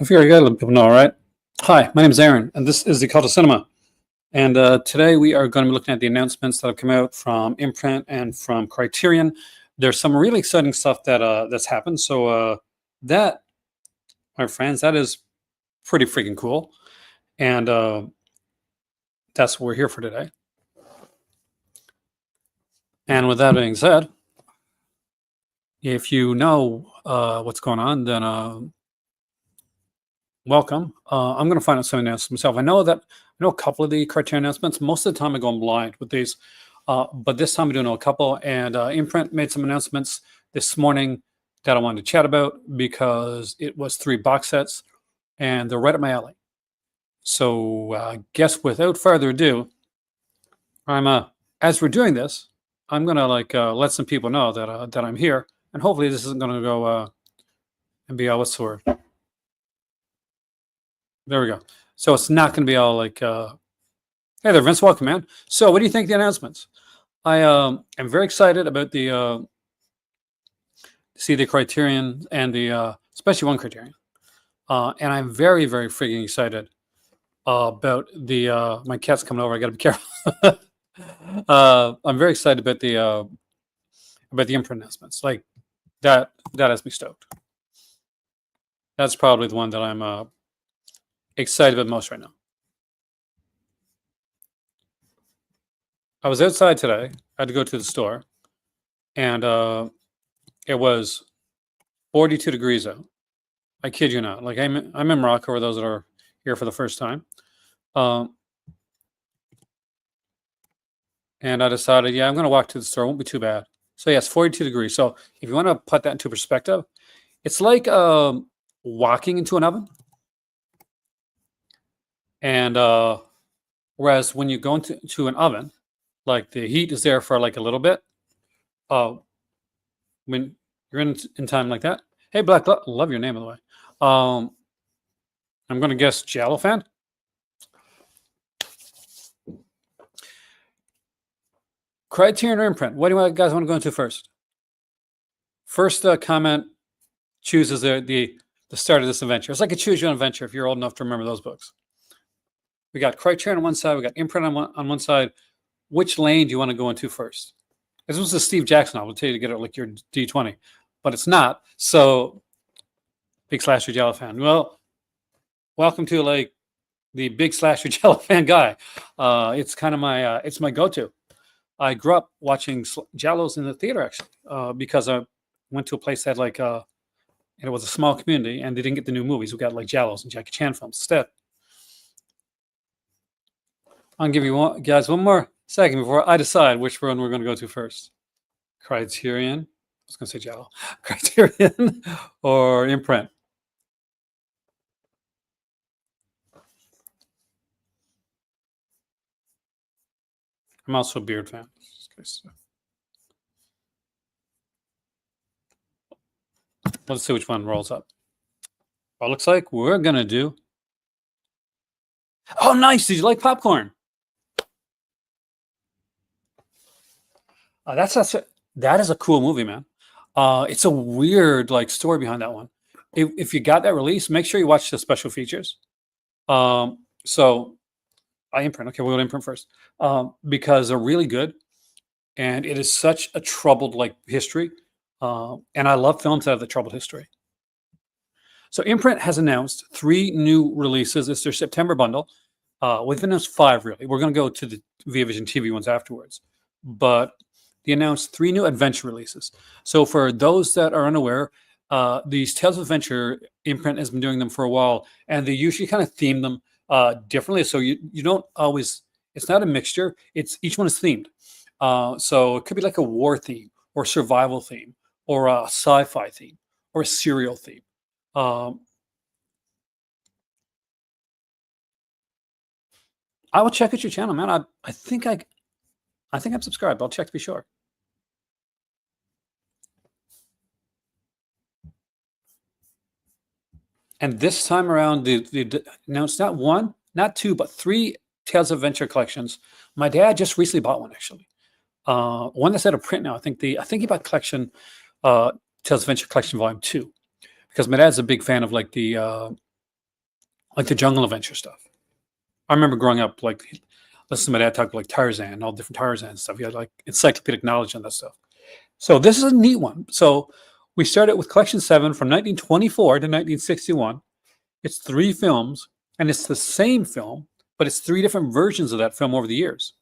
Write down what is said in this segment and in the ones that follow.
I figure I gotta let people know, all right? Hi, my name is Aaron, and this is the Cult of Cinema. And today we are going to be looking at the announcements that have come out from Imprint and from Criterion. There's some really exciting stuff that's happened. So that, my friends, that is pretty freaking cool. And that's what we're here for today. And with that being said, if you know what's going on, then welcome. I'm going to find out some announcements myself. I know a couple of the Criterion announcements. Most of the time I go in blind with these, but this time I do know a couple. And Imprint made some announcements this morning that I wanted to chat about because it was 3 box sets, and they're right up my alley. So I guess without further ado, as we're doing this, I'm gonna let some people know that I'm here, and hopefully this isn't gonna go and be what's the word? There we go. So it's not going to be all like, hey there, Vince, welcome, man. So what do you think of the announcements? I am very excited about the see the Criterion and the especially one Criterion, and I'm very, very freaking excited about the my cat's coming over. I got to be careful. I'm very excited about the Imprint announcements. Like that has me stoked. That's probably the one that I'm excited about most right now. I was outside today. I had to go to the store, and it was 42 degrees out. I kid you not. Like I'm in Morocco, for those that are here for the first time. And I decided, yeah, I'm going to walk to the store. It won't be too bad. So yes, 42 degrees. So if you want to put that into perspective, it's like walking into an oven. And whereas when you go into an oven, like the heat is there for like a little bit. When you're in time like that. Hey, Black, love your name, by the way. I'm going to guess Giallo fan. Criterion or Imprint? What do you guys want to go into first? First comment chooses the start of this adventure. It's like a choose your own adventure if you're old enough to remember those books. We got Criterion on one side. We got Imprint on one side. Which lane do you want to go into first? This was a Steve Jackson novel. I'll tell you to get it like your D20, but it's not. So, big slasher Giallo fan. Well, welcome to like the big slasher Giallo fan guy. It's kind of my it's my go-to. I grew up watching Giallos in the theater actually because I went to a place that like and it was a small community and they didn't get the new movies. We got like Giallos and Jackie Chan films instead. I'll give you guys one more second before I decide which one we're going to go to first. Criterion. I was going to say Giallo. Criterion or Imprint. I'm also a Beard fan. Let's see which one rolls up. Well, looks like we're going to do... Oh, nice. Did you like popcorn? That is a cool movie, man. It's a weird like story behind that one. If you got that release, make sure you watch the special features. So I Imprint. Okay, we'll go to Imprint first because they're really good, and it is such a troubled like history, and I love films that have the troubled history. So Imprint has announced 3 new releases. It's their September bundle. We've announced 5 really. We're going to go to the Via Vision TV ones afterwards, but they announced 3 new adventure releases. So for those that are unaware, these Tales of Adventure, Imprint has been doing them for a while, and they usually kind of theme them differently. So you don't always, it's not a mixture. It's each one is themed. So it could be like a war theme or survival theme or a sci-fi theme or a serial theme. I will check out your channel, man. I think I'm subscribed. I'll check to be sure. And this time around, they announced not 1, not 2, but 3 Tales of Adventure collections. My dad just recently bought one, actually. One that's out of print now. I think he bought collection Tales of Adventure Collection Volume 2 because my dad's a big fan of like the like the jungle adventure stuff. I remember growing up, like, listening to my dad talk like Tarzan, all different Tarzan stuff. You had like encyclopedic knowledge on that stuff. So this is a neat one. So we started with Collection 7 from 1924 to 1961. It's 3 films, and it's the same film, but it's 3 different versions of that film over the years.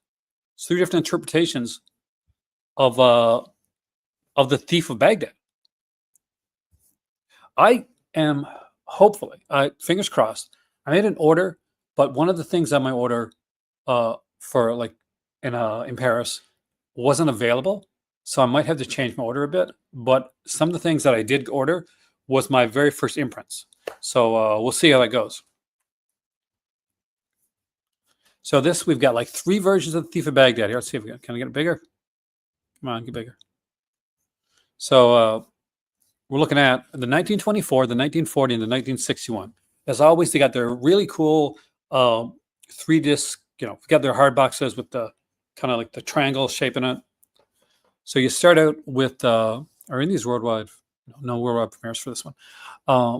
It's 3 different interpretations of the Thief of Baghdad. I am hopefully, fingers crossed. I made an order, but one of the things on my order for like in Paris wasn't available, so I might have to change my order a bit. But some of the things that I did order was my very first imprints, so we'll see how that goes. So this, we've got like 3 versions of the Thief of Baghdad here. Let's see if can I get it bigger? Come on, get bigger. So we're looking at the 1924, the 1940, and the 1961. As always, they got their really cool 3-disc, got their hard boxes with the kind of like the triangle shape in it. So you start out with, are in these worldwide? No worldwide premieres for this one.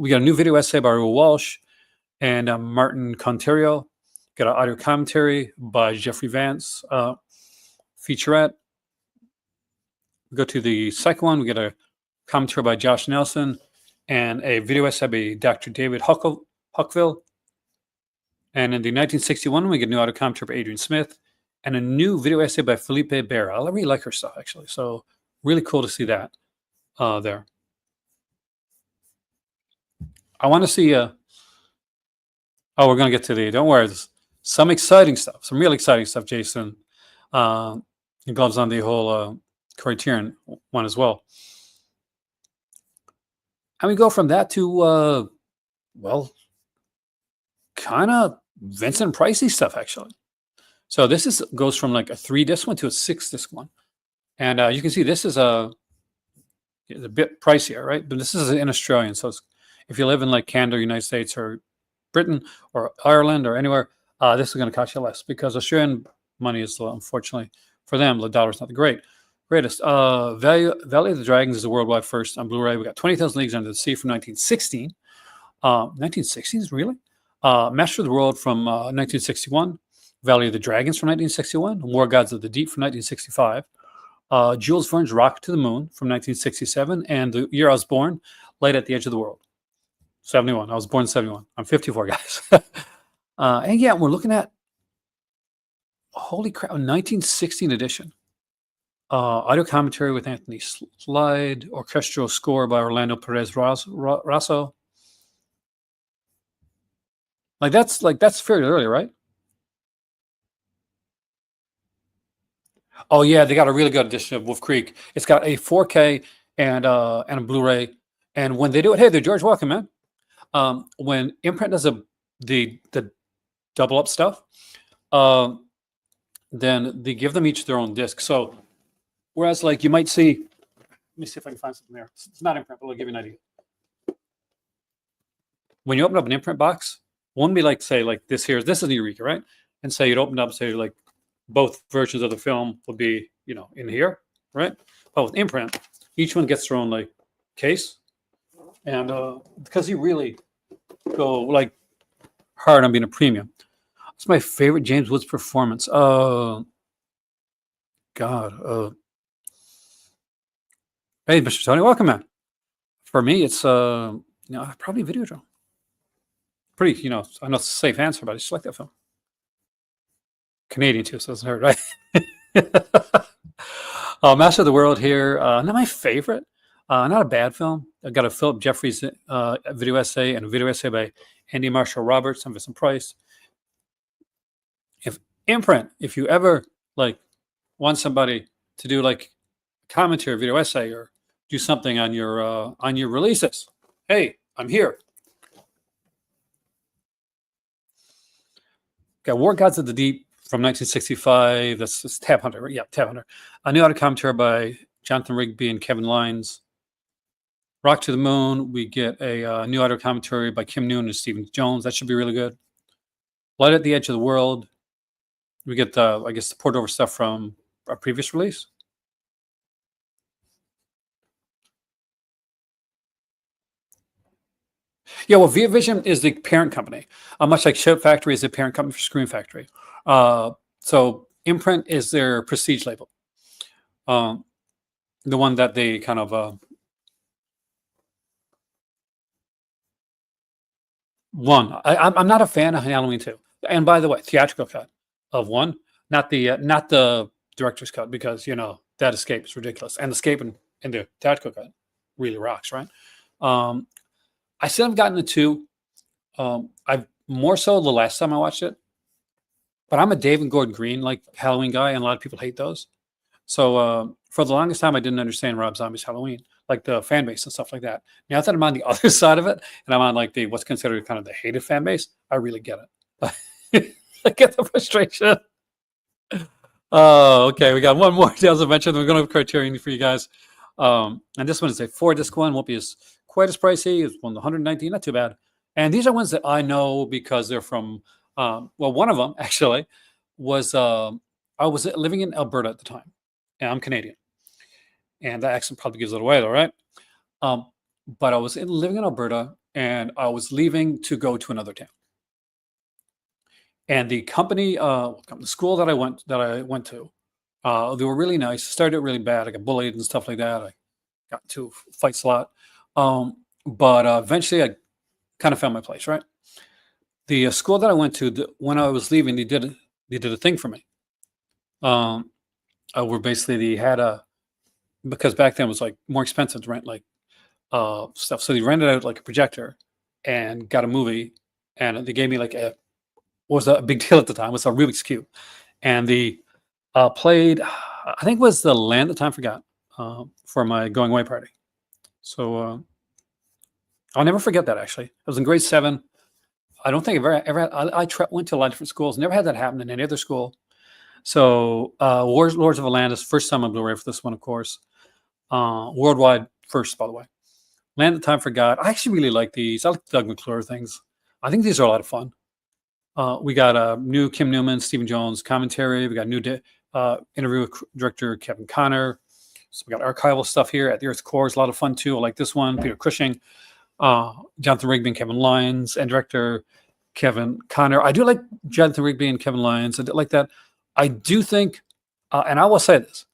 We got a new video essay by Raoul Walsh and Martin Conterio. Got an audio commentary by Jeffrey Vance, featurette. We go to the second one. We get a commentary by Josh Nelson and a video essay by Dr. David Huckville. And in the 1961, we get a new audio commentary by Adrian Smith and a new video essay by Felipe Berra. I really like her stuff, actually. So really cool to see that there. I want to see, we're going to get to don't worry, there's some exciting stuff, some really exciting stuff, Jason. He gloves on the whole Criterion one as well. And we go from that to, well, kind of Vincent Pricey stuff, actually. So this goes from like a 3-disc one to a 6-disc one. And you can see this is it's a bit pricier, right? But this is in Australian. So if you live in like Canada, United States, or Britain, or Ireland, or anywhere, this is going to cost you less because Australian money is, unfortunately, for them, the dollar's not the greatest. Valley of the Dragons is a worldwide first on Blu-ray. We got 20,000 Leagues Under the Sea from 1916. 1960s, really? Master of the World from 1961. Valley of the Dragons from 1961. War Gods of the Deep from 1965. Jules Verne's Rocket to the Moon from 1967. And the year I was born, Light at the Edge of the World. 71. I was born in 71. I'm 54, guys. And yeah, we're looking at, holy crap, a 1916 edition. Audio commentary with Anthony Slide. Orchestral score by Orlando Perez Rasso. That's fairly early, right? Oh yeah, they got a really good edition of Wolf Creek. It's got a 4K and a Blu-ray. And when they do it, hey, they're George, welcome, man. When Imprint does the double up stuff, then they give them each their own disc. So whereas like you might see, let me see if I can find something there. It's not Imprint, but I'll give you an idea. When you open up an Imprint box, one be like, say, like this is the Eureka, right? And say you'd open up, say, like both versions of the film would be, in here, right? But with Imprint, each one gets their own like case. And because you really go like hard on being a premium. It's my favorite James Woods performance. God. Hey, Mr. Tony, welcome, man. For me, it's probably Videodrome. Pretty, I know it's a safe answer, but I just like that film. Canadian too, so it doesn't hurt, right? Master of the World here. Not my favorite. Not a bad film. I got a Philip Jeffries video essay and a video essay by Andy Marshall Roberts and Vincent Price. If you ever like want somebody to do like a commentary video essay or do something on your releases, hey, I'm here. Got War Gods of the Deep from 1965. That's Tab Hunter, right? Yeah, Tab Hunter. A new audio commentary by Jonathan Rigby and Kevin Lyons. Rock to the Moon. We get a new audio commentary by Kim Noon and Stephen Jones. That should be really good. Light at the Edge of the World. We get the poured over stuff from our previous release. Yeah, well, Via Vision is the parent company, much like Shout Factory is the parent company for Scream Factory. So Imprint is their prestige label, um, the one that they kind of won. I'm not a fan of Halloween 2. And by the way, theatrical cut of 1, not the director's cut, because that escape is ridiculous, and the escape in the theatrical cut really rocks, right? Um, I still haven't gotten the 2. I've more so the last time I watched it, but I'm a David Gordon Green like Halloween guy, and a lot of people hate those. So for the longest time, I didn't understand Rob Zombie's Halloween, like the fan base and stuff like that. Now that I'm on the other side of it, and I'm on like the what's considered kind of the hated fan base, I really get it. I get the frustration. Oh, okay. We got one more Tales of Adventure. Then we're going to have Criterion for you guys. And this one is a 4-disc one. Won't be quite as pricey. It's 119, not too bad. And these are ones that I know because they're from. Well, one of them actually was. I was living in Alberta at the time, and I'm Canadian, and that accent probably gives it away, though, right? Um, but I was living in Alberta, and I was leaving to go to another town. And the company, the school that I went to, they were really nice. Started really bad. I got bullied and stuff like that. I got into fights a lot. But eventually, I kind of found my place. Right. The school that I went to, when I was leaving, they did a thing for me. Where basically they had because back then it was like more expensive to rent like stuff. So they rented out like a projector and got a movie, and they gave me like was a big deal at the time. It was a Rubik's Cube, and the played, I think it was The Land That Time Forgot, for my going away party. So I'll never forget that. Actually, I was in grade 7. I don't think I've ever had, went to a lot of different schools. Never had that happen in any other school. So Lords of Atlantis, first time on Blu-ray for this one, of course. Worldwide first, by the way. Land That Time Forgot. I actually really like these. I like the Doug McClure things. I think these are a lot of fun. We got a new Kim Newman, Stephen Jones commentary. We got new interview with director Kevin Connor. So we got archival stuff here at the Earth's Core. It's a lot of fun too. I like this one. Peter Cushing, Jonathan Rigby and Kevin Lyons, and director Kevin Connor. I do like Jonathan Rigby and Kevin Lyons. I like that. I do think, and I will say this,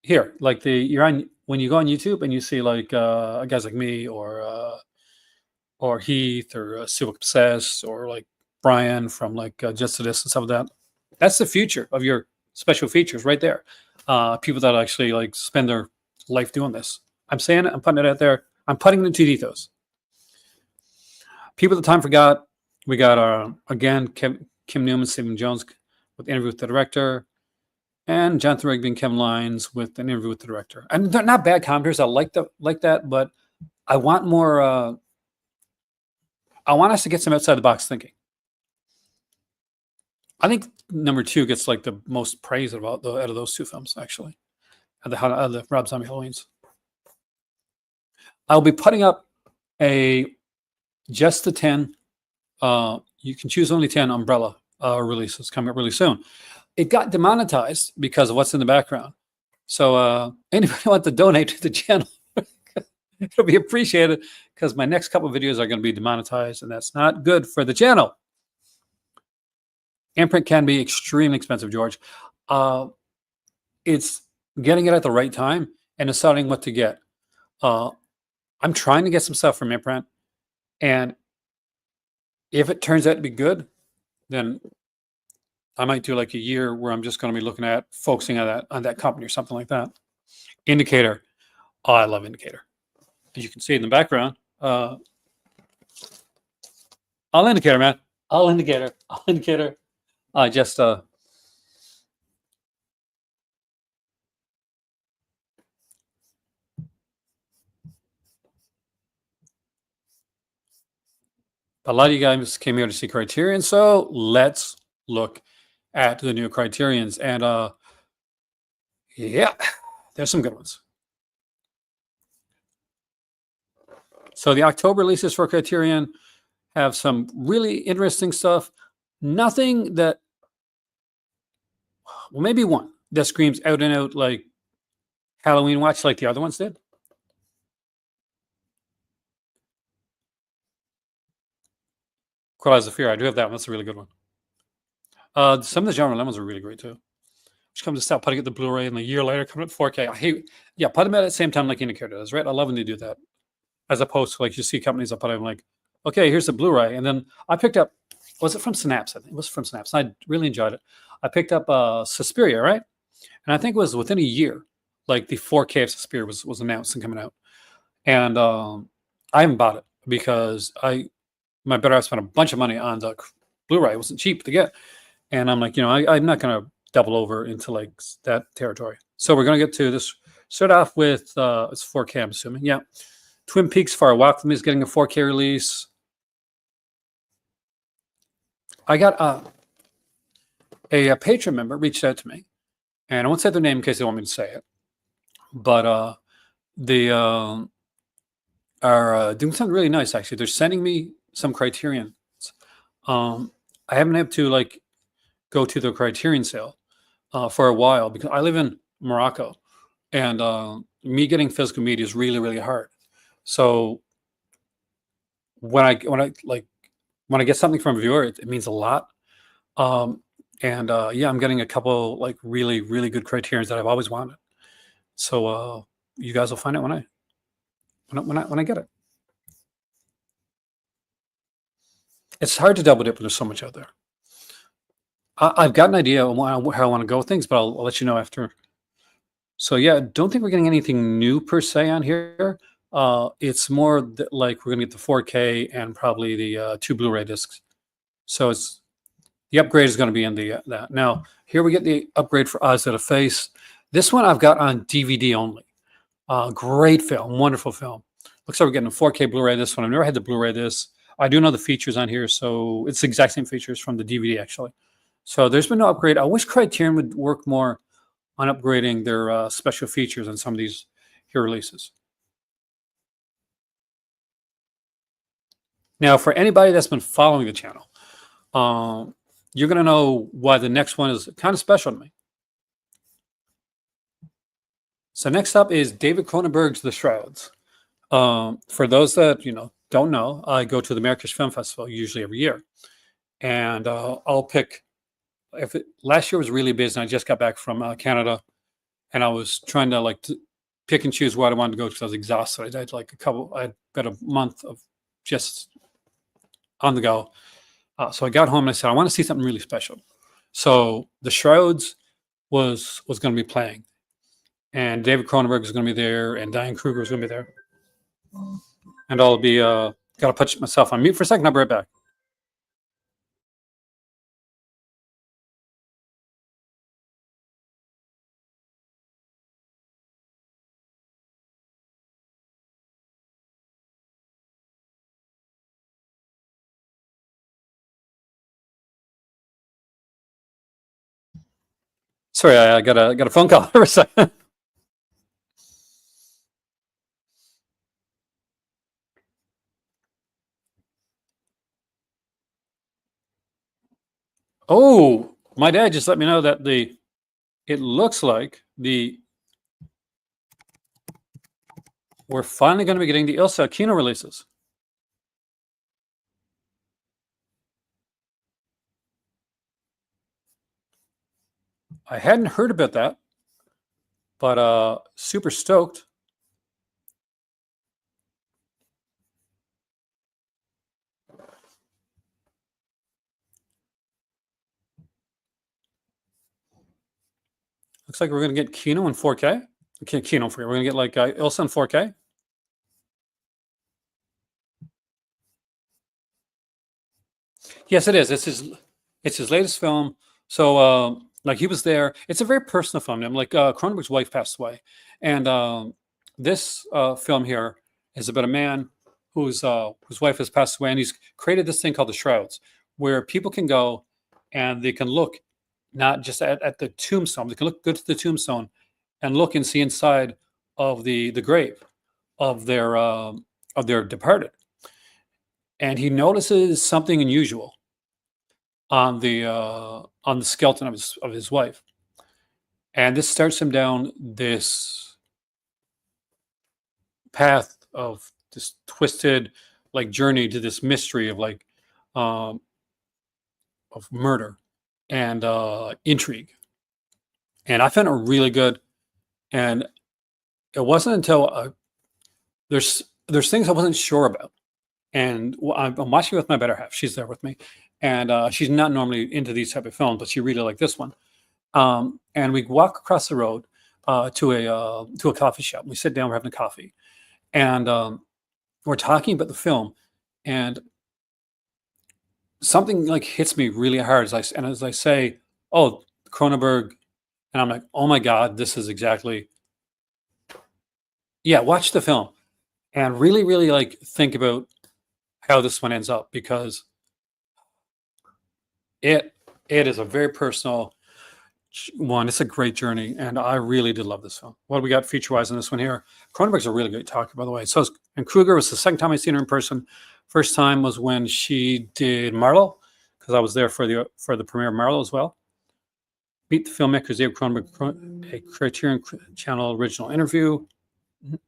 here, like when you go on YouTube and you see like guys like me or Heath or Civic Obsessed or like Brian from like Just to This and stuff like that. That's the future of your special features right there. People that actually like spend their life doing this. I'm saying it. I'm putting it out there. I'm putting it into ethos. People at the time forgot. We got again Kim Newman, Stephen Jones with interview with the director, and Jonathan Rigby and Kevin Lyons with an interview with the director. And they're not bad commentators. I like that, but I want more. I want us to get some outside the box thinking. I think number 2 gets like the most praise out of those 2 films, actually, out of the Rob Zombie Halloweens. I'll be putting up just the 10. You can choose only 10 umbrella releases coming up really soon. It got demonetized because of what's in the background. So anybody want to donate to the channel, it'll be appreciated, because my next couple of videos are going to be demonetized, and that's not good for the channel. Imprint can be extremely expensive, George. It's getting it at the right time and deciding what to get. I'm trying to get some stuff from Imprint, and if it turns out to be good, then I might do like a year where I'm just going to be focusing on that company or something like that. Indicator. Oh, I love Indicator. As you can see in the background, I'll Indicator, man. I'll Indicator. I just but a lot of you guys came here to see Criterion, so let's look at the new Criterions. And yeah, there's some good ones. So the October releases for Criterion have some really interesting stuff. Nothing that, well, maybe one that screams out and out like Halloween watch like the other ones did. Equalize the Fear. I do have that one. That's a really good one. Some of the genre lemons are really great too. Which comes to stop putting it the Blu-ray and a year later coming up 4K. I hate, yeah, put them at the same time like Indicator does, right? I love when they do that, as opposed to like you see companies that put them like, okay, here's the Blu-ray, and then I picked up, was it from Synapse? I think it was from Synapse. I really enjoyed it. I picked up Suspiria, right? And I think it was within a year, like the 4K of Suspiria was announced and coming out, and I haven't bought it because my better half spent a bunch of money on the Blu-ray. It wasn't cheap to get, and I'm like, I'm not gonna double over into like that territory. So we're gonna get to this. Start off with it's 4K, I'm assuming. Yeah, Twin Peaks: Far Walk with Me is getting a 4K release. I got a patron member reached out to me, and I won't say their name in case they want me to say it, but they are doing something really nice. Actually, they're sending me some Criterion. I haven't had to like go to the Criterion sale for a while because I live in Morocco, and me getting physical media is really, really hard. So when I get something from a viewer, it means a lot. And yeah, I'm getting a couple like really, really good Criterions that I've always wanted. So you guys will find out when I get it. It's hard to double dip when there's so much out there. I've got an idea on how I want to go with things, but I'll let you know after. So yeah, don't think we're getting anything new per se on here. It's more like we're gonna get the 4K and probably the 2 Blu-ray discs. So it's the upgrade is going to be in the that. Now here we get the upgrade for Eyes That Have Face. This one I've got on DVD only. Great film, wonderful film. Looks like we're getting a 4K Blu-ray. This one I've never had the Blu-ray. This I do know the features on here, so it's the exact same features from the DVD actually. So there's been no upgrade. I wish Criterion would work more on upgrading their special features on some of these here releases. Now, for anybody that's been following the channel, you're going to know why the next one is kind of special to me. So next up is David Cronenberg's The Shrouds. For those that don't know, I go to the Marrakesh Film Festival usually every year, and I'll pick. Last year was really busy, and I just got back from Canada, and I was trying to pick and choose where I wanted to go because I was exhausted. I had I got a month of just on the go. So I got home and I said, I want to see something really special. So The Shrouds was going to be playing, and David Cronenberg was going to be there, and Diane Kruger was going to be there, and I'll be got to put myself on mute for a second. I'll be right back. Sorry, I got a phone call for a second. Oh, my dad just let me know that it looks like we're finally going to be getting the Ilsa Kino releases. I hadn't heard about that, but super stoked. Looks like we're going to get Kino in 4K. Okay, Kino for you. We're going to get like Ilsa in 4K. Yes, it is. It's his latest film. So like he was there. It's a very personal film. I'm like Cronenberg's wife passed away, and this film here is about a man whose wife has passed away, and he's created this thing called the Shrouds, where people can go and they can look not just at the tombstone. They can look good to the tombstone and look and see inside of the grave of their departed. And he notices something unusual on the skeleton of his wife, and this starts him down this path of this twisted journey to this mystery of um, of murder and intrigue, and I found it really good. And it wasn't until there's things I wasn't sure about, and I'm watching with my better half. She's there with me, and she's not normally into these type of films, but she really liked this one. And we walk across the road to a coffee shop. We sit down, we're having a coffee, and we're talking about the film, and something like hits me really hard as I say, "Oh, Cronenberg," and I'm like, "Oh my god, this is exactly." Yeah, watch the film and really, really like think about how this one ends up because it it is a very personal one. It's a great journey, and I really did love this film. What do we got feature wise in this one here? Cronenberg's a really great talker, by the way. And Kruger was the second time I seen her in person. First time was when she did Marlowe, because I was there for the premiere of Marlowe as well. Meet the filmmakers, Dave Cronenberg, a Criterion Channel original interview,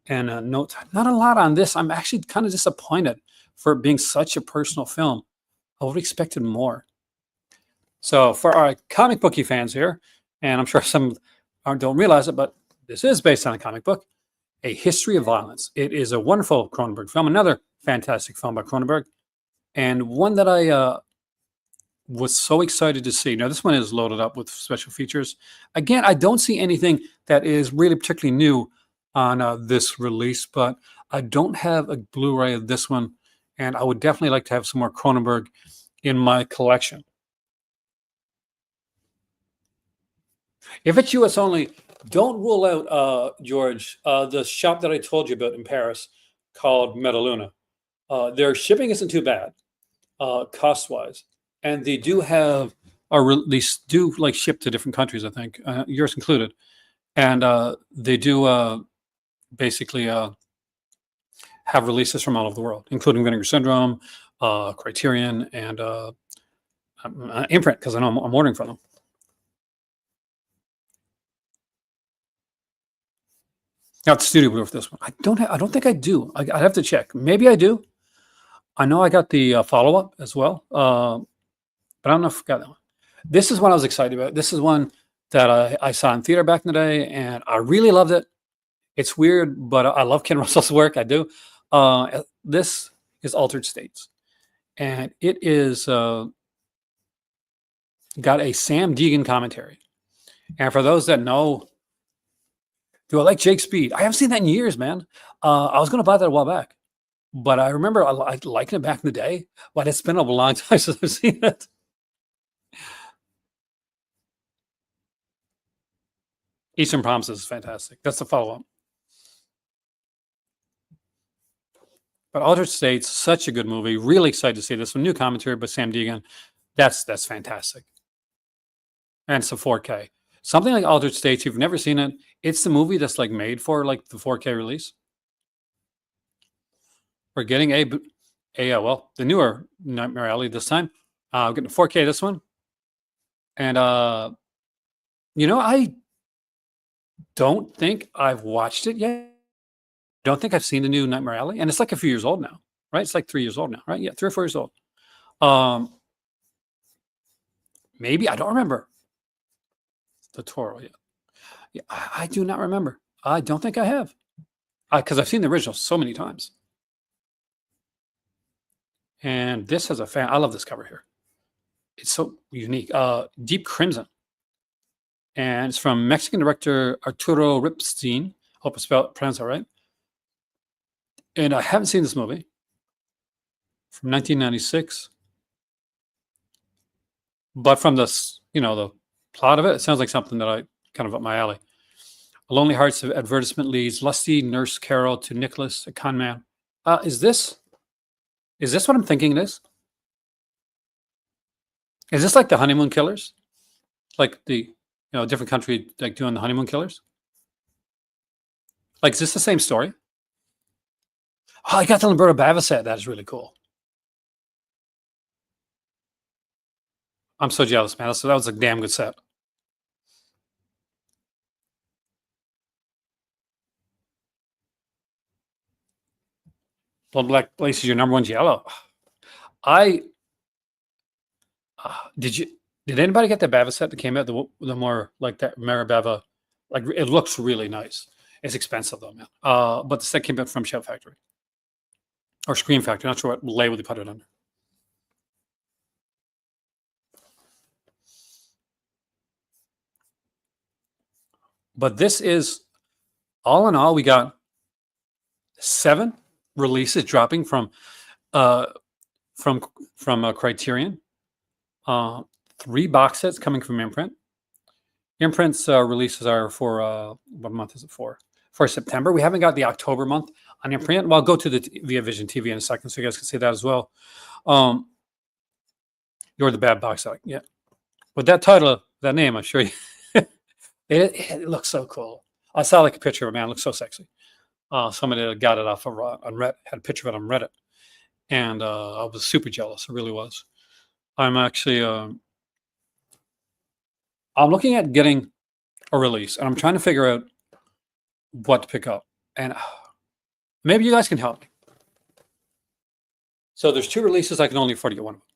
and notes. Not a lot on this. I'm actually kind of disappointed for it being such a personal film. I would have expected more. So for our comic booky fans here, and I'm sure some don't realize it, but this is based on a comic book, A History of Violence. It is a wonderful Cronenberg film, another fantastic film by Cronenberg, and one that I was so excited to see. Now, this one is loaded up with special features. Again, I don't see anything that is really particularly new on this release, but I don't have a Blu-ray of this one, and I would definitely like to have some more Cronenberg in my collection. If it's US only, don't rule out, George, the shop that I told you about in Paris called Metaluna. Their shipping isn't too bad, cost wise, and they do have they do like ship to different countries. I think yours included, and they do basically have releases from all over the world, including Vinegar Syndrome, Criterion, and Imprint because I know I'm ordering from them. Now it's studio blue for this one. I don't think I do. I have to check. Maybe I do. I know I got the follow up as well, but I don't know if I got that one. This is one I was excited about. This is one that I saw in theater back in the day, and I really loved it. It's weird, but I love Ken Russell's work. I do. This is Altered States, and it is got a Sam Deegan commentary. And for those that know, do I like Jake Speed? I haven't seen that in years, man. I was going to buy that a while back, but I remember I liked it back in the day. But it's been a long time since I've seen it. Eastern Promises is fantastic. That's the follow up. But Altered States, such a good movie. Really excited to see this one. New commentary by Sam Deegan. That's fantastic. And it's a 4K. Something like Altered States, you've never seen it. It's the movie that's like made for like the 4K release. We're getting well, the newer Nightmare Alley this time. We're getting a 4K this one. And I don't think I've watched it yet. Don't think I've seen the new Nightmare Alley. And it's like a few years old now, right? It's like 3 years old now, right? Yeah, 3 or 4 years old. Maybe I don't remember the Toro yet. Yeah, I do not remember. I don't think I have, because I've seen the original so many times. And this has a fan. I love this cover here. It's so unique. Deep Crimson, and it's from Mexican director Arturo Ripstein. Hope I pronounced that right. And I haven't seen this movie from 1996, but from this, the plot of it, it sounds like something that I kind of up my alley. A Lonely Hearts advertisement leads lusty nurse Carol to Nicholas, a con man. Is this what I'm thinking it is? Is this like the Honeymoon Killers? Like the different country like doing the Honeymoon Killers? Like, is this the same story? Oh, I got the Lamberto Bava set. That is really cool. I'm so jealous, man. So that was a damn good set. Blood Black Lace is your number one yellow. I Did anybody get the Bava set that came out? The more like that Marabava, like it looks really nice. It's expensive though, man. But the set came out from Shout Factory or Scream Factory. Not sure what label they put it under. But this is all in all, we got 7 releases dropping from Criterion. 3 box sets coming from Imprint. Imprints releases are for what month is it for? For September. We haven't got the October month on Imprint. Well, I'll go to the Via Vision TV in a second, so you guys can see that as well. You're the bad box set, yeah. With that title, that name, I'm sure you. It looks so cool. I saw like a picture of it, man. It looks so sexy. Somebody got it off of on Reddit, had a picture of it on Reddit, and I was super jealous. I really was. I'm actually I'm looking at getting a release, and I'm trying to figure out what to pick up, and maybe you guys can help me. So there's 2 releases I can only afford to get one of them,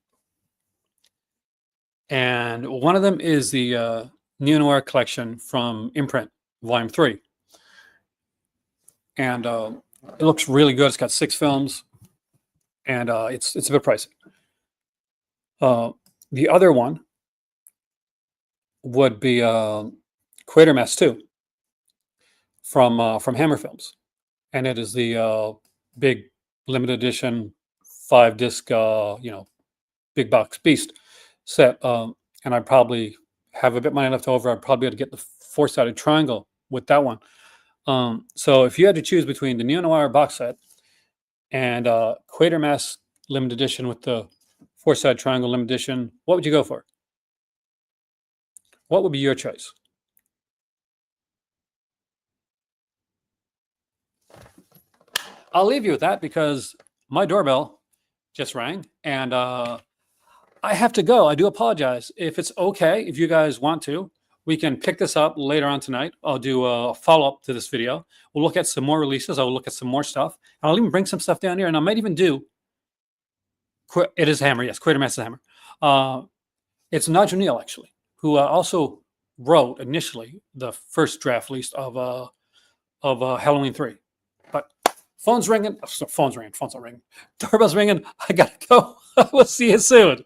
and one of them is the Neo Noir collection from Imprint, Volume 3, and it looks really good. It's got 6 films, and it's a bit pricey. The other one would be Quatermass 2 from Hammer Films, and it is the big limited edition 5-disc, big box beast set. And I probably have a bit of money left over. I'd probably have to get the 4-sided triangle with that one. So if you had to choose between the Neo Noir box set and Quatermass limited edition with the 4-sided triangle limited edition, what would you go for? What would be your choice? I'll leave you with that because my doorbell just rang, and I have to go. I do apologize. If it's okay, if you guys want to, we can pick this up later on tonight. I'll do a follow-up to this video. We'll look at some more releases. I'll look at some more stuff. And I'll even bring some stuff down here, and I might even do... It is Hammer, yes. Quatermass is Hammer. It's Nigel Neal, actually, who also wrote initially the first draft release of Halloween 3. But phone's ringing. Phone's not ringing. Doorbell's ringing. I gotta go. We'll see you soon.